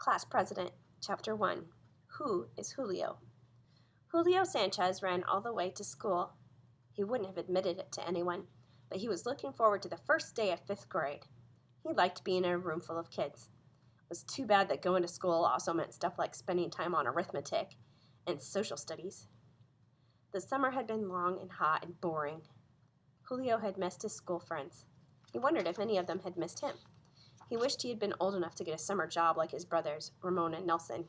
Class President, Chapter 1. Who is Julio? Julio Sanchez ran all the way to school. He wouldn't have admitted it to anyone, but he was looking forward to the first day of 5th grade. He liked being in a room full of kids. It was too bad that going to school also meant stuff like spending time on arithmetic and social studies. The summer had been long and hot and boring. Julio had missed his school friends. He wondered if any of them had missed him. He wished he had been old enough to get a summer job like his brothers, Ramon and Nelson.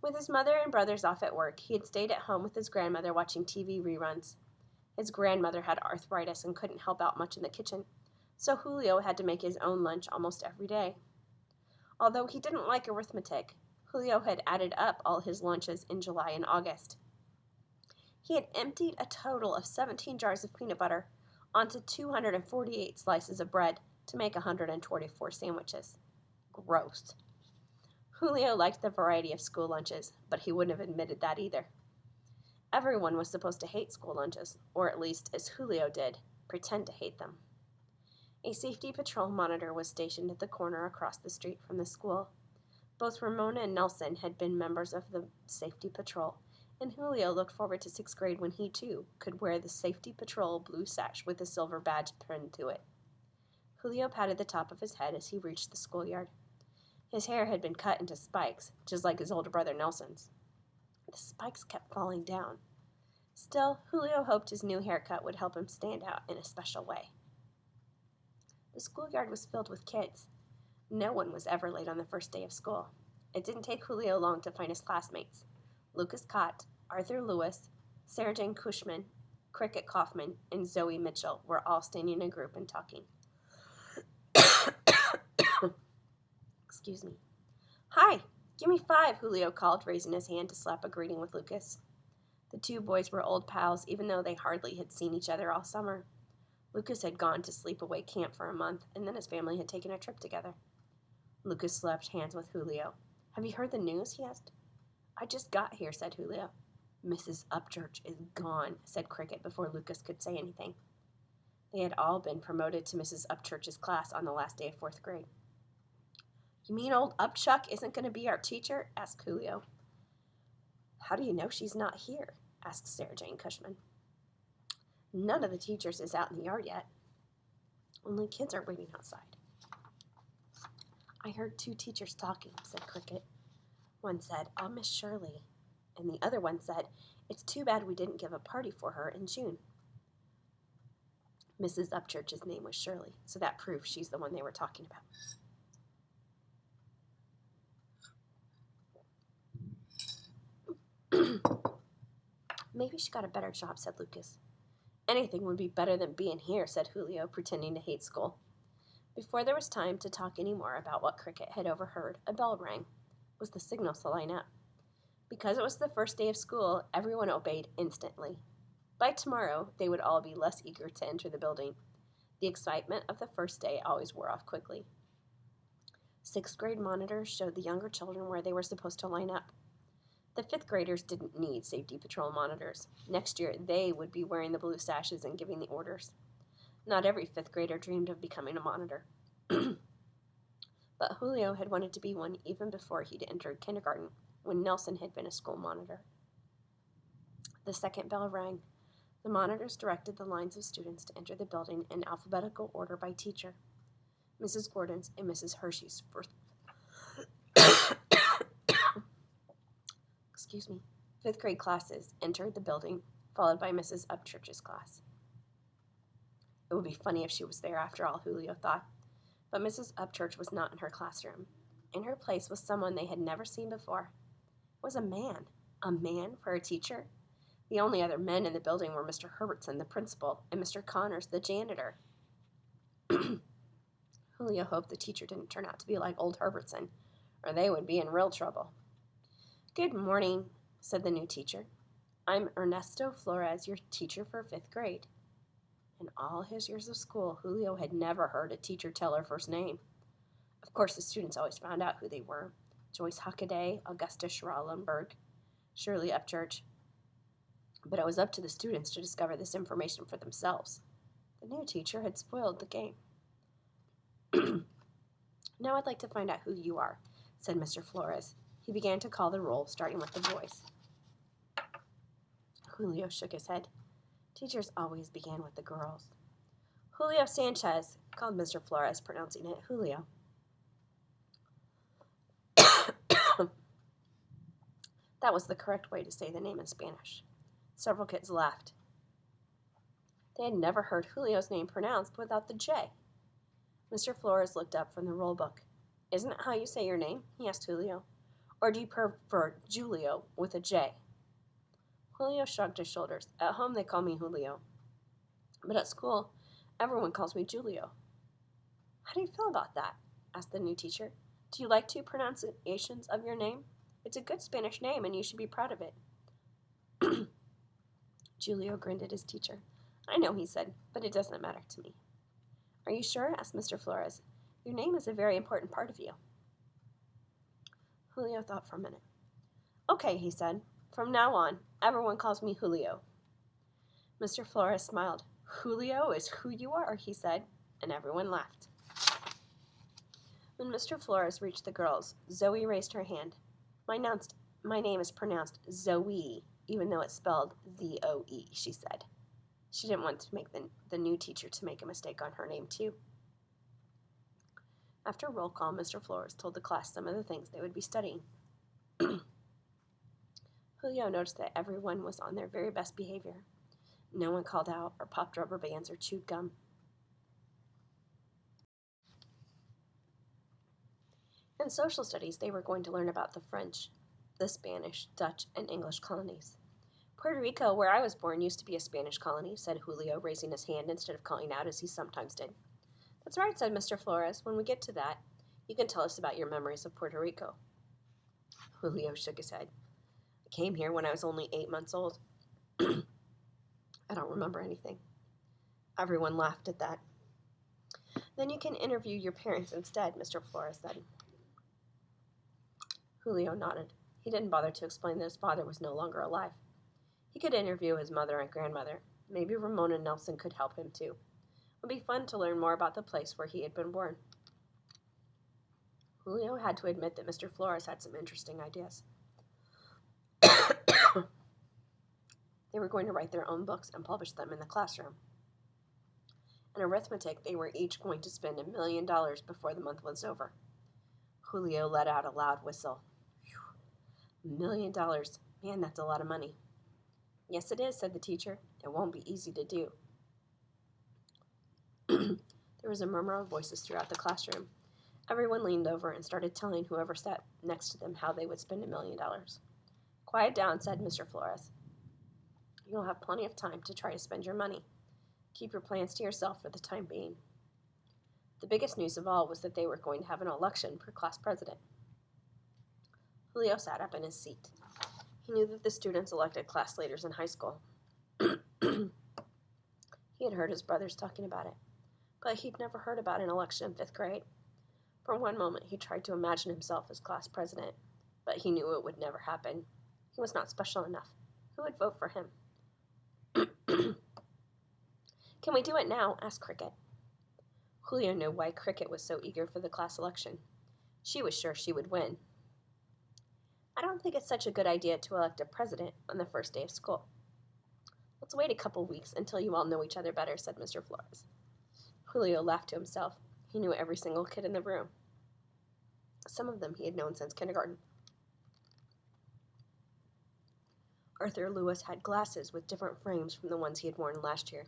With his mother and brothers off at work, he had stayed at home with his grandmother watching TV reruns. His grandmother had arthritis and couldn't help out much in the kitchen, so Julio had to make his own lunch almost every day. Although he didn't like arithmetic, Julio had added up all his lunches in July and August. He had emptied a total of 17 jars of peanut butter onto 248 slices of bread to make 124 sandwiches. Gross. Julio liked the variety of school lunches, but he wouldn't have admitted that either. Everyone was supposed to hate school lunches, or at least, as Julio did, pretend to hate them. A safety patrol monitor was stationed at the corner across the street from the school. Both Ramona and Nelson had been members of the safety patrol, and Julio looked forward to 6th grade when he, too, could wear the safety patrol blue sash with a silver badge pinned to it. Julio patted the top of his head as he reached the schoolyard. His hair had been cut into spikes, just like his older brother Nelson's. The spikes kept falling down. Still, Julio hoped his new haircut would help him stand out in a special way. The schoolyard was filled with kids. No one was ever late on the first day of school. It didn't take Julio long to find his classmates. Lucas Chapt, Arthur Lewis, Sarah Jane Cushman, Cricket Kaufman, and Zoe Mitchell were all standing in a group and talking. Excuse me. Hi, give me 5, Julio called, raising his hand to slap a greeting with Lucas. The two boys were old pals, even though they hardly had seen each other all summer. Lucas had gone to sleepaway camp for a month, and then his family had taken a trip together. Lucas slapped hands with Julio. Have you heard the news? He asked. I just got here, said Julio. Mrs. Upchurch is gone, said Cricket before Lucas could say anything. They had all been promoted to Mrs. Upchurch's class on the last day of 4th grade. You mean old Upchuck isn't going to be our teacher? Asked Julio. How do you know she's not here? Asked Sarah Jane Cushman. None of the teachers is out in the yard yet. Only kids are waiting outside. I heard 2 teachers talking, said Cricket. One said, I'll miss Shirley. And the other one said, it's too bad we didn't give a party for her in June. Mrs. Upchurch's name was Shirley, so that proved she's the one they were talking about. Maybe she got a better job, said Lucas. Anything would be better than being here, said Julio, pretending to hate school. Before there was time to talk any more about what Cricket had overheard, a bell rang. It was the signal to line up. Because it was the first day of school, everyone obeyed instantly. By tomorrow, they would all be less eager to enter the building. The excitement of the first day always wore off quickly. 6th grade monitors showed the younger children where they were supposed to line up. The 5th graders didn't need safety patrol monitors. Next year, they would be wearing the blue sashes and giving the orders. Not every 5th grader dreamed of becoming a monitor. But Julio had wanted to be one even before he'd entered kindergarten, when Nelson had been a school monitor. The second bell rang. The monitors directed the lines of students to enter the building in alphabetical order by teacher. Mrs. Gordon's and Mrs. Hershey's first... Excuse me. 5th grade classes entered the building, followed by Mrs. Upchurch's class. It would be funny if she was there after all, Julio thought. But Mrs. Upchurch was not in her classroom. In her place was someone they had never seen before. It was a man. A man for a teacher? The only other men in the building were Mr. Herbertson, the principal, and Mr. Connors, the janitor. Julio hoped the teacher didn't turn out to be like old Herbertson, or they would be in real trouble. Good morning, said the new teacher. I'm Ernesto Flores, your teacher for 5th grade. In all his years of school, Julio had never heard a teacher tell her first name. Of course, the students always found out who they were. Joyce Hockaday, Augusta Schralenberg, Shirley Upchurch. But it was up to the students to discover this information for themselves. The new teacher had spoiled the game. Now I'd like to find out who you are, said Mr. Flores. He began to call the roll, starting with the boys. Julio shook his head. Teachers always began with the girls. Julio Sanchez, called Mr. Flores, pronouncing it Julio. That was the correct way to say the name in Spanish. Several kids laughed. They had never heard Julio's name pronounced without the J. Mr. Flores looked up from the roll book. Isn't it how you say your name? He asked Julio. Or do you prefer Julio with a J? Julio shrugged his shoulders. At home they call me Julio. But at school, everyone calls me Julio. How do you feel about that? Asked the new teacher. Do you like two pronunciations of your name? It's a good Spanish name and you should be proud of it. Julio grinned at his teacher. I know, he said, but it doesn't matter to me. Are you sure? Asked Mr. Flores. Your name is a very important part of you. Julio thought for a minute. Okay, he said. From now on, everyone calls me Julio. Mr. Flores smiled. Julio is who you are, he said, and everyone laughed. When Mr. Flores reached the girls, Zoe raised her hand. My name is pronounced Zoe, even though it's spelled Z-O-E, she said. She didn't want to make the new teacher to make a mistake on her name, too. After roll call, Mr. Flores told the class some of the things they would be studying. Julio noticed that everyone was on their very best behavior. No one called out or popped rubber bands or chewed gum. In social studies, they were going to learn about the French, the Spanish, Dutch, and English colonies. Puerto Rico, where I was born, used to be a Spanish colony, said Julio, raising his hand instead of calling out as he sometimes did. That's right, said Mr. Flores. When we get to that, you can tell us about your memories of Puerto Rico. Julio shook his head. I came here when I was only 8 months old. I don't remember anything. Everyone laughed at that. Then you can interview your parents instead, Mr. Flores said. Julio nodded. He didn't bother to explain that his father was no longer alive. He could interview his mother and grandmother. Maybe Ramona Nelson could help him too. It would be fun to learn more about the place where he had been born. Julio had to admit that Mr. Flores had some interesting ideas. They were going to write their own books and publish them in the classroom. In arithmetic, they were each going to spend $1 million before the month was over. Julio let out a loud whistle. $1 million. Man, that's a lot of money. Yes, it is, said the teacher. It won't be easy to do. There was a murmur of voices throughout the classroom. Everyone leaned over and started telling whoever sat next to them how they would spend $1 million. Quiet down, said Mr. Flores. You'll have plenty of time to try to spend your money. Keep your plans to yourself for the time being. The biggest news of all was that they were going to have an election for class president. Julio sat up in his seat. He knew that the students elected class leaders in high school. He had heard his brothers talking about it, but he'd never heard about an election in 5th grade. For one moment, he tried to imagine himself as class president, but he knew it would never happen. He was not special enough. Who would vote for him? Can we do it now? Asked Cricket. Julio knew why Cricket was so eager for the class election. She was sure she would win. I don't think it's such a good idea to elect a president on the first day of school. Let's wait a couple weeks until you all know each other better, said Mr. Flores. Julio laughed to himself. He knew every single kid in the room. Some of them he had known since kindergarten. Arthur Lewis had glasses with different frames from the ones he had worn last year.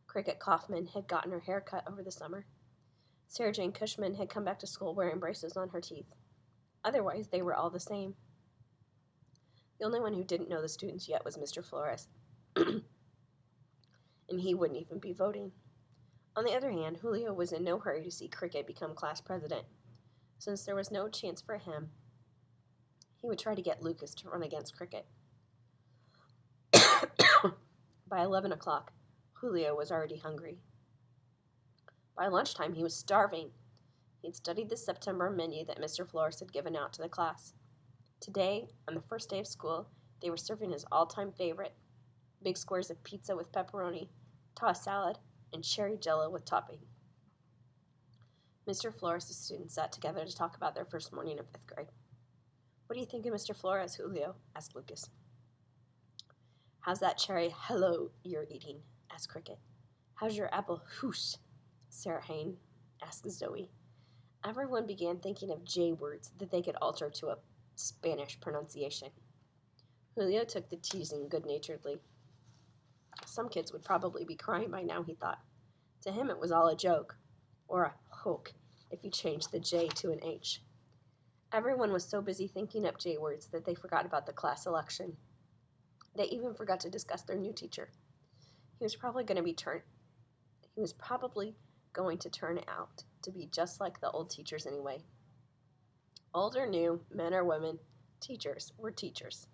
Cricket Kaufman had gotten her hair cut over the summer. Sarah Jane Cushman had come back to school wearing braces on her teeth. Otherwise, they were all the same. The only one who didn't know the students yet was Mr. Flores, and he wouldn't even be voting. On the other hand, Julio was in no hurry to see Cricket become class president. Since there was no chance for him, he would try to get Lucas to run against Cricket. By 11 o'clock, Julio was already hungry. By lunchtime, he was starving. He had studied the September menu that Mr. Flores had given out to the class. Today, on the first day of school, they were serving his all-time favorite, big squares of pizza with pepperoni, tossed salad, and cherry jello with topping. Mr. Flores' students sat together to talk about their first morning of fifth grade. What do you think of Mr. Flores, Julio? Asked Lucas. How's that cherry hello you're eating? Asked Cricket. How's your apple whoosh? Sarah Hayne asked Zoe. Everyone began thinking of J words that they could alter to a Spanish pronunciation. Julio took the teasing good-naturedly. Some kids would probably be crying by now, he thought. To him it was all a joke, or a hoke, if you changed the J to an H. Everyone was so busy thinking up J words that they forgot about the class election. They even forgot to discuss their new teacher. He was probably going to turn out to be just like the old teachers anyway. Old or new, men or women, teachers were teachers.